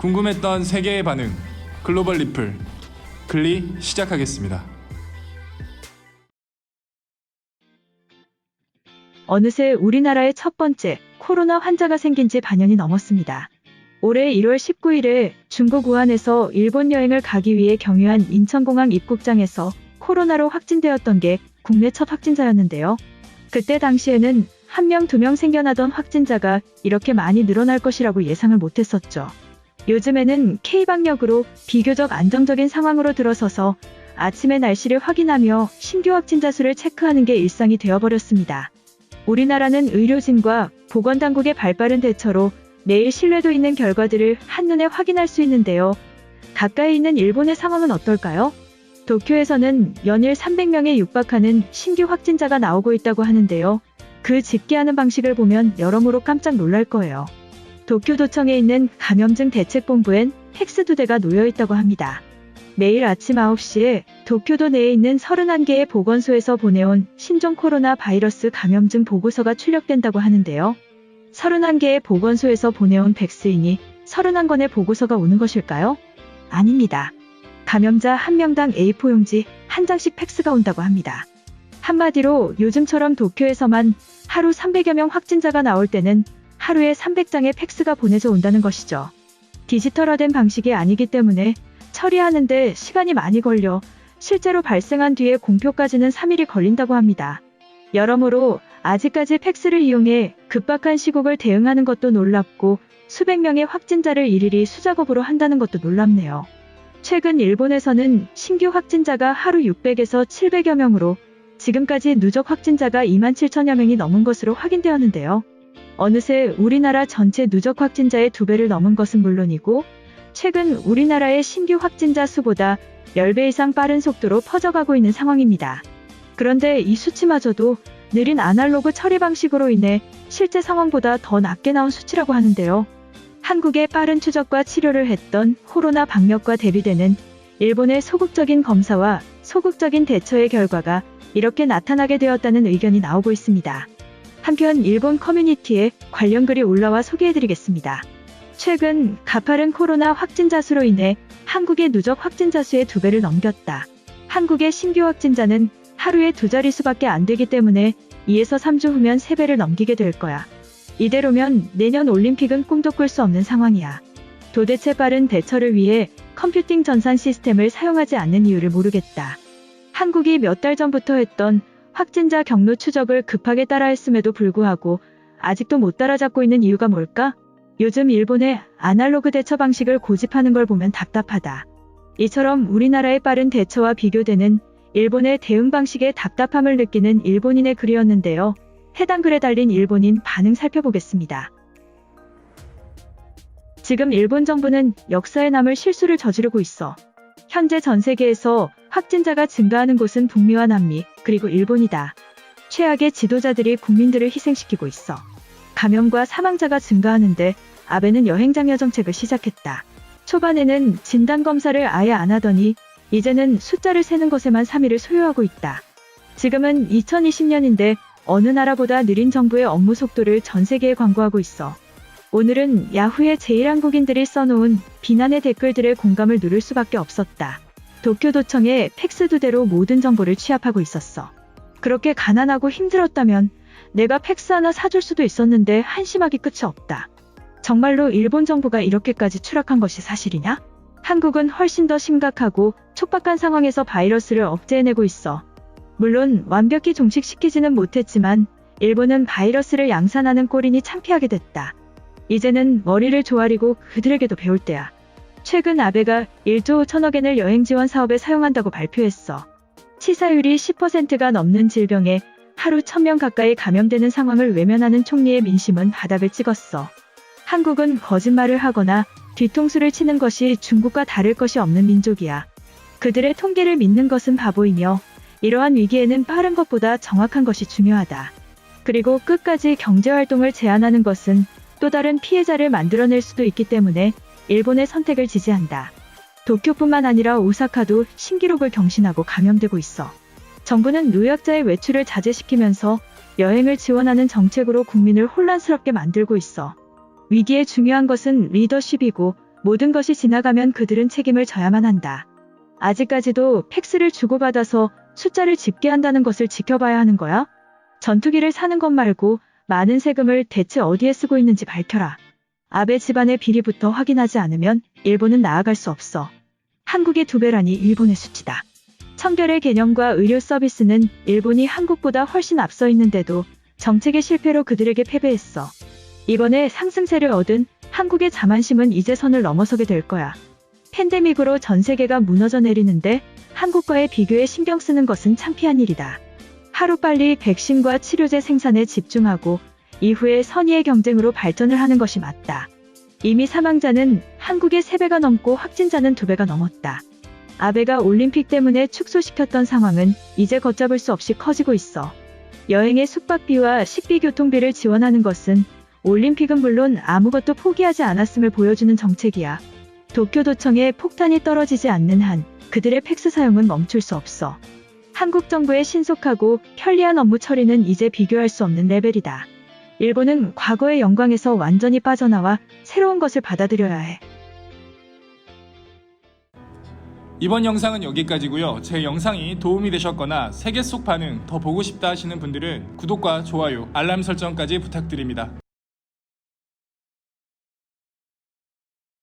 궁금했던 세계의 반응, 글로벌 리플, 글리 시작하겠습니다. 어느새 우리나라의 첫 번째 코로나 환자가 생긴 지 반년이 넘었습니다. 올해 1월 19일에 중국 우한에서 일본 여행을 가기 위해 경유한 인천공항 입국장에서 코로나로 확진되었던 게 국내 첫 확진자였는데요. 그때 당시에는 1명, 2명 생겨나던 확진자가 이렇게 많이 늘어날 것이라고 예상을 못했었죠. 요즘에는 K방역으로 비교적 안정적인 상황으로 들어서서 아침에 날씨를 확인하며 신규 확진자 수를 체크하는 게 일상이 되어버렸습니다. 우리나라는 의료진과 보건당국의 발빠른 대처로 매일 신뢰도 있는 결과들을 한눈에 확인할 수 있는데요. 가까이 있는 일본의 상황은 어떨까요? 도쿄에서는 연일 300명에 육박하는 신규 확진자가 나오고 있다고 하는데요. 그 집계하는 방식을 보면 여러모로 깜짝 놀랄 거예요. 도쿄도청에 있는 감염증 대책본부엔 팩스 2대가 놓여 있다고 합니다. 매일 아침 9시에 도쿄도 내에 있는 31개의 보건소에서 보내온 신종 코로나 바이러스 감염증 보고서가 출력된다고 하는데요. 31개의 보건소에서 보내온 백스이니 31건의 보고서가 오는 것일까요? 아닙니다. 감염자 1명당 A4 용지 1장씩 팩스가 온다고 합니다. 한마디로 요즘처럼 도쿄에서만 하루 300여 명 확진자가 나올 때는 하루에 300장의 팩스가 보내져 온다는 것이죠. 디지털화된 방식이 아니기 때문에 처리하는데 시간이 많이 걸려 실제로 발생한 뒤에 공표까지는 3일이 걸린다고 합니다. 여러모로 아직까지 팩스를 이용해 급박한 시국을 대응하는 것도 놀랍고 수백 명의 확진자를 일일이 수작업으로 한다는 것도 놀랍네요. 최근 일본에서는 신규 확진자가 하루 600에서 700여 명으로 지금까지 누적 확진자가 27,000여 명이 넘은 것으로 확인되었는데요. 어느새 우리나라 전체 누적 확진자의 2배를 넘은 것은 물론이고 최근 우리나라의 신규 확진자 수보다 10배 이상 빠른 속도로 퍼져가고 있는 상황입니다. 그런데 이 수치마저도 느린 아날로그 처리 방식으로 인해 실제 상황보다 더 낮게 나온 수치라고 하는데요. 한국의 빠른 추적과 치료를 했던 코로나 방역과 대비되는 일본의 소극적인 검사와 소극적인 대처의 결과가 이렇게 나타나게 되었다는 의견이 나오고 있습니다. 한편 일본 커뮤니티에 관련 글이 올라와 소개해드리겠습니다. 최근 가파른 코로나 확진자 수로 인해 한국의 누적 확진자 수의 2배를 넘겼다. 한국의 신규 확진자는 하루에 2자릿수밖에 안 되기 때문에 2에서 3주 후면 3배를 넘기게 될 거야. 이대로면 내년 올림픽은 꿈도 꿀 수 없는 상황이야. 도대체 빠른 대처를 위해 컴퓨팅 전산 시스템을 사용하지 않는 이유를 모르겠다. 한국이 몇 달 전부터 했던 확진자 경로 추적을 급하게 따라했음에도 불구하고 아직도 못 따라잡고 있는 이유가 뭘까? 요즘 일본의 아날로그 대처 방식을 고집하는 걸 보면 답답하다. 이처럼 우리나라의 빠른 대처와 비교되는 일본의 대응 방식에 답답함을 느끼는 일본인의 글이었는데요. 해당 글에 달린 일본인 반응 살펴보겠습니다. 지금 일본 정부는 역사에 남을 실수를 저지르고 있어. 현재 전 세계에서 확진자가 증가하는 곳은 북미와 남미, 그리고 일본이다. 최악의 지도자들이 국민들을 희생시키고 있어. 감염과 사망자가 증가하는데 아베는 여행장려 정책을 시작했다. 초반에는 진단검사를 아예 안 하더니 이제는 숫자를 세는 것에만 3일을 소요하고 있다. 지금은 2020년인데 어느 나라보다 느린 정부의 업무 속도를 전 세계에 광고하고 있어. 오늘은 야후의 제1한국인들이 써놓은 비난의 댓글들의 공감을 누를 수밖에 없었다. 도쿄도청에 팩스 2대로 모든 정보를 취합하고 있었어. 그렇게 가난하고 힘들었다면 내가 팩스 하나 사줄 수도 있었는데 한심하기 끝이 없다. 정말로 일본 정부가 이렇게까지 추락한 것이 사실이냐? 한국은 훨씬 더 심각하고 촉박한 상황에서 바이러스를 억제해내고 있어. 물론 완벽히 종식시키지는 못했지만 일본은 바이러스를 양산하는 꼴이니 창피하게 됐다. 이제는 머리를 조아리고 그들에게도 배울 때야. 최근 아베가 1조 5천억엔을 여행 지원 사업에 사용한다고 발표했어. 치사율이 10%가 넘는 질병에 하루 1,000명 가까이 감염되는 상황을 외면하는 총리의 민심은 바닥을 찍었어. 한국은 거짓말을 하거나 뒤통수를 치는 것이 중국과 다를 것이 없는 민족이야. 그들의 통계를 믿는 것은 바보이며 이러한 위기에는 빠른 것보다 정확한 것이 중요하다. 그리고 끝까지 경제활동을 제한하는 것은 또 다른 피해자를 만들어낼 수도 있기 때문에 일본의 선택을 지지한다. 도쿄뿐만 아니라 오사카도 신기록을 경신하고 감염되고 있어. 정부는 노약자의 외출을 자제시키면서 여행을 지원하는 정책으로 국민을 혼란스럽게 만들고 있어. 위기에 중요한 것은 리더십이고 모든 것이 지나가면 그들은 책임을 져야만 한다. 아직까지도 팩스를 주고받아서 숫자를 집계한다는 것을 지켜봐야 하는 거야? 전투기를 사는 것 말고 많은 세금을 대체 어디에 쓰고 있는지 밝혀라. 아베 집안의 비리부터 확인하지 않으면 일본은 나아갈 수 없어. 한국의 2배라니 일본의 수치다. 청결의 개념과 의료 서비스는 일본이 한국보다 훨씬 앞서 있는데도 정책의 실패로 그들에게 패배했어. 이번에 상승세를 얻은 한국의 자만심은 이제 선을 넘어서게 될 거야. 팬데믹으로 전 세계가 무너져 내리는데 한국과의 비교에 신경 쓰는 것은 창피한 일이다. 하루빨리 백신과 치료제 생산에 집중하고 이후에 선의의 경쟁으로 발전을 하는 것이 맞다. 이미 사망자는 한국의 3배가 넘고 확진자는 2배가 넘었다. 아베가 올림픽 때문에 축소시켰던 상황은 이제 걷잡을 수 없이 커지고 있어. 여행의 숙박비와 식비 교통비를 지원하는 것은 올림픽은 물론 아무것도 포기하지 않았음을 보여주는 정책이야. 도쿄도청에 폭탄이 떨어지지 않는 한 그들의 팩스 사용은 멈출 수 없어. 한국 정부의 신속하고 편리한 업무 처리는 이제 비교할 수 없는 레벨이다. 일본은 과거의 영광에서 완전히 빠져나와 새로운 것을 받아들여야 해. 이번 영상은 여기까지고요. 제 영상이 도움이 되셨거나 세계 속 반응 더 보고 싶다 하시는 분들은 구독과 좋아요, 알람 설정까지 부탁드립니다.